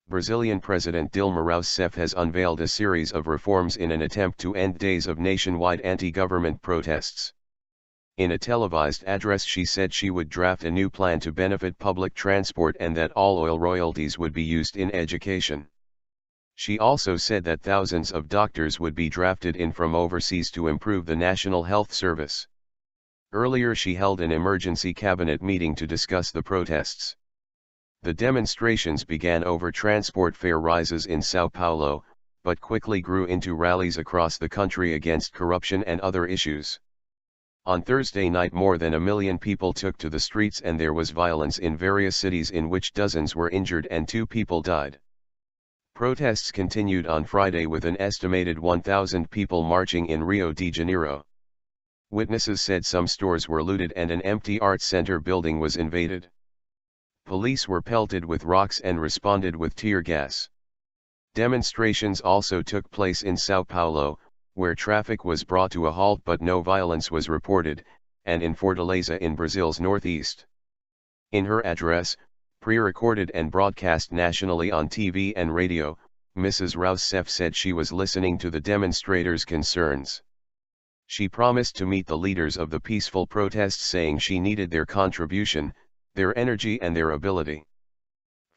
Brazilian President Dilma Rousseff has unveiled a series of reforms in an attempt to end days of nationwide anti-government protests. In a televised address she said she would draft a new plan to benefit public transport and that all oil royalties would be used in education. She also said that thousands of doctors would be drafted in from overseas to improve the national health service. Earlier she held an emergency cabinet meeting to discuss the protests. The demonstrations began over transport fare rises in Sao Paulo, but quickly grew into rallies across the country against corruption and other issues. On Thursday night more than 1 million people took to the streets and there was violence in various cities in which dozens were injured and 2 people died. Protests continued on Friday with an estimated 1,000 people marching in Rio de Janeiro. Witnesses said some stores were looted and an empty arts center building was invaded. Police were pelted with rocks and responded with tear gas. Demonstrations also took place in Sao Paulo, where traffic was brought to a halt but no violence was reported, and in Fortaleza in Brazil's northeast. In her address, pre-recorded and broadcast nationally on TV and radio, Mrs. Rousseff said she was listening to the demonstrators' concerns. She promised to meet the leaders of the peaceful protests, saying she needed their contribution, their energy and their ability.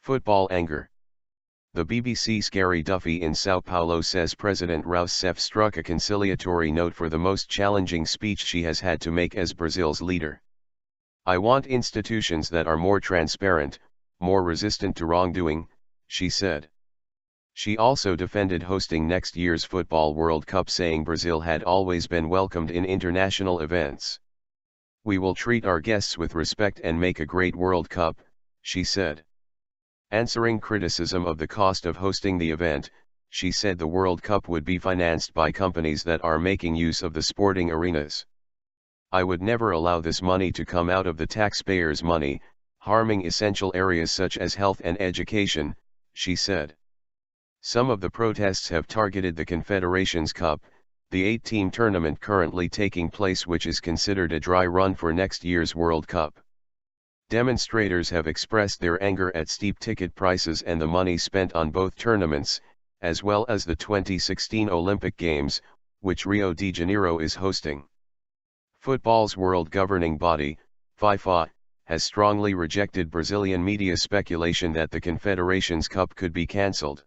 Football anger. The BBC's Gary Duffy in Sao Paulo says President Rousseff struck a conciliatory note for the most challenging speech she has had to make as Brazil's leader. "I want institutions that are more transparent, more resistant to wrongdoing," she said. She also defended hosting next year's Football World Cup, saying Brazil had always been welcomed in international events. "We will treat our guests with respect and make a great World Cup," she said. Answering criticism of the cost of hosting the event, she said the World Cup would be financed by companies that are making use of the sporting arenas. "I would never allow this money to come out of the taxpayers' money, harming essential areas such as health and education," she said. Some of the protests have targeted the Confederations Cup, the 8-team tournament currently taking place, which is considered a dry run for next year's World Cup. Demonstrators have expressed their anger at steep ticket prices and the money spent on both tournaments, as well as the 2016 Olympic Games, which Rio de Janeiro is hosting. Football's world governing body, FIFA, has strongly rejected Brazilian media speculation that the Confederations Cup could be cancelled.